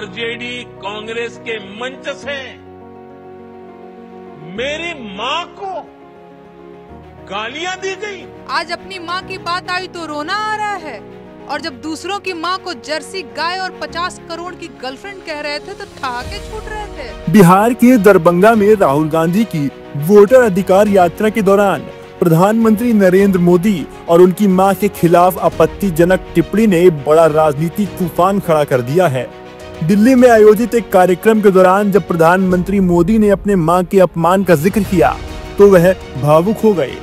RJD Congress के मंच से मेरी मां को गालियां दी गई। आज अपनी मां की बात आई तो रोना आ रहा है, और जब दूसरों की मां को जर्सी गाय और 50 करोड़ की गर्लफ्रेंड कह रहे थे तो ठहाके छूट रहे थे। बिहार के दरभंगा में राहुल गांधी की वोटर अधिकार यात्रा के दौरान प्रधानमंत्री नरेंद्र मोदी और उनकी मां के खिलाफ आपत्तिजनक टिप्पणी ने बड़ा राजनीतिक तूफान खड़ा कर दिया है। दिल्ली में आयोजित एक कार्यक्रम के दौरान जब प्रधानमंत्री मोदी ने अपने मां के अपमान का जिक्र किया तो वह भावुक हो गए।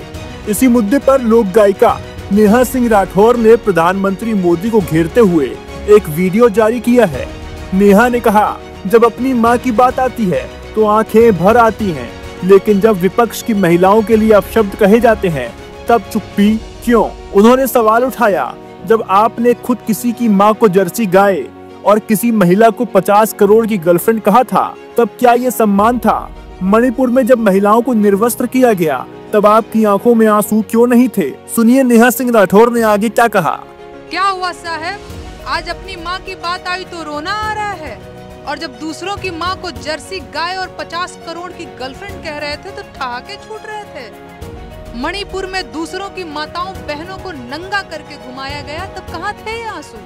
इसी मुद्दे पर लोक गायिका नेहा सिंह राठौर ने प्रधानमंत्री मोदी को घेरते हुए एक वीडियो जारी किया है। नेहा ने कहा, जब अपनी मां की बात आती है तो आंखें भर आती हैं, लेकिन जब विपक्ष की महिलाओं के लिए अपशब्द कहे जाते हैं तब चुप्पी क्यों? उन्होंने सवाल उठाया, जब आपने खुद किसी की मां को जर्सी गाय और किसी महिला को 50 करोड़ की गर्लफ्रेंड कहा था, तब क्या ये सम्मान था? मणिपुर में जब महिलाओं को निर्वस्त्र किया गया तब आपकी आंखों में आंसू क्यों नहीं थे? सुनिए नेहा सिंह राठौर ने आगे क्या कहा। क्या हुआ साहब, आज अपनी माँ की बात आई तो रोना आ रहा है, और जब दूसरों की माँ को जर्सी गाय और 50 करोड़ की गर्लफ्रेंड कह रहे थे तो ठहाके छूट रहे थे। मणिपुर में दूसरों की माताओं बहनों को नंगा करके घुमाया गया, तब कहाँ थे ये आंसू?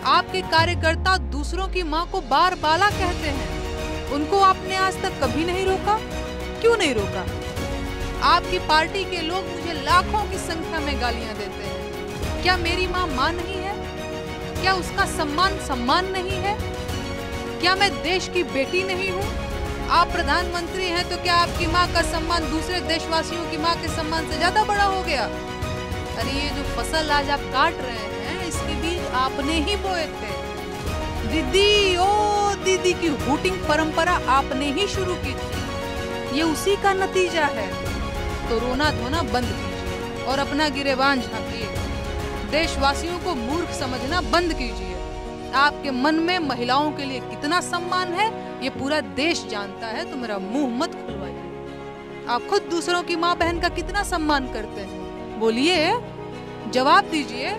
आपके कार्यकर्ता दूसरों की माँ को बार बाला कहते हैं, उनको आपने आज तक कभी नहीं रोका। क्यों नहीं रोका? आपकी पार्टी के लोग मुझे लाखों की संख्या में गालियां देते हैं। क्या मेरी माँ माँ नहीं है? क्या उसका सम्मान नहीं है? क्या मैं देश की बेटी नहीं हूँ? आप प्रधानमंत्री हैं तो क्या आपकी माँ का सम्मान दूसरे देशवासियों की माँ के सम्मान से ज्यादा बड़ा हो गया? अरे ये जो फसल आज आप काट रहे हैं इसके बीज आपने ही बोए थे। दीदी ओ दीदी की हूटिंग परंपरा आपने ही शुरू की थी, ये उसी का नतीजा है। तो रोना धोना बंद कीजिए और अपना गिरेबान झांकिए। देशवासियों को मूर्ख समझना बंद कीजिए। आपके मन में महिलाओं के लिए कितना सम्मान है ये पूरा देश जानता है, तो मेरा मुंह मत खुलवाइए। आप खुद दूसरों की माँ बहन का कितना सम्मान करते हैं, बोलिए, जवाब दीजिए।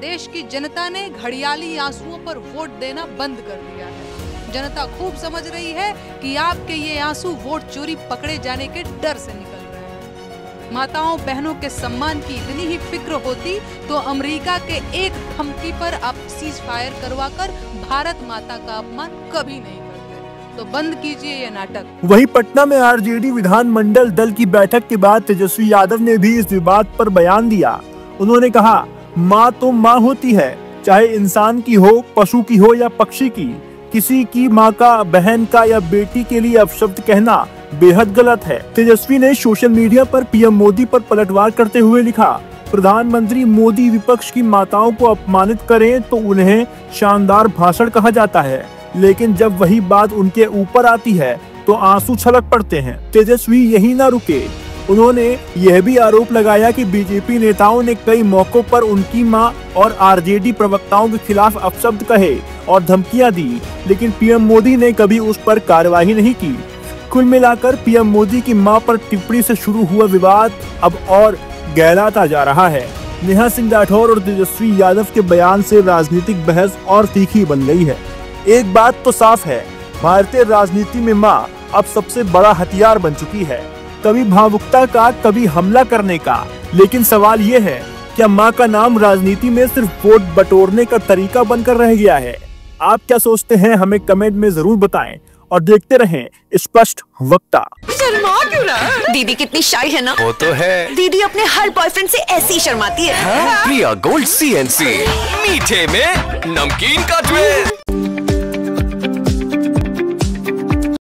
देश की जनता ने घड़ियाली आंसुओं पर वोट देना बंद कर दिया है। जनता खूब समझ रही है कि आपके ये आंसू वोट चोरी पकड़े जाने के डर से निकल रहे हैं। माताओं बहनों के सम्मान की इतनी ही फिक्र होती तो अमेरिका के एक धमकी पर आप सीज फायर करवाकर भारत माता का अपमान कभी नहीं करते। तो बंद कीजिए ये नाटक। वहीं पटना में आरजेडी विधानमंडल दल की बैठक के बाद तेजस्वी यादव ने भी इस विवाद पर बयान दिया। उन्होंने कहा, माँ तो माँ होती है, चाहे इंसान की हो, पशु की हो या पक्षी की। किसी की माँ का, बहन का या बेटी के लिए अपशब्द कहना बेहद गलत है। तेजस्वी ने सोशल मीडिया पर पीएम मोदी पर पलटवार करते हुए लिखा, प्रधानमंत्री मोदी विपक्ष की माताओं को अपमानित करें तो उन्हें शानदार भाषण कहा जाता है, लेकिन जब वही बात उनके ऊपर आती है तो आंसू छलक पड़ते हैं। तेजस्वी यही न रुके, उन्होंने यह भी आरोप लगाया कि बीजेपी नेताओं ने कई मौकों पर उनकी मां और आरजेडी प्रवक्ताओं के खिलाफ अपशब्द कहे और धमकियां दी, लेकिन पीएम मोदी ने कभी उस पर कार्रवाई नहीं की। कुल मिलाकर पीएम मोदी की मां पर टिप्पणी से शुरू हुआ विवाद अब और गहराता जा रहा है। नेहा सिंह राठौर और तेजस्वी यादव के बयान से राजनीतिक बहस और तीखी बन गई है। एक बात तो साफ है, भारतीय राजनीति में मां अब सबसे बड़ा हथियार बन चुकी है, कभी भावुकता का, कभी हमला करने का। लेकिन सवाल ये है, क्या माँ का नाम राजनीति में सिर्फ वोट बटोरने का तरीका बनकर रह गया है? आप क्या सोचते हैं, हमें कमेंट में जरूर बताएं और देखते रहें स्पष्ट वक्ता। शर्मा क्यों रहा? दीदी कितनी शाय है ना? वो तो है। दीदी अपने हर बॉयफ्रेंड से ऐसी ही शर्माती है। प्रिया गोल्ड CNC, मीठे में नमकीन का ट्विस्ट।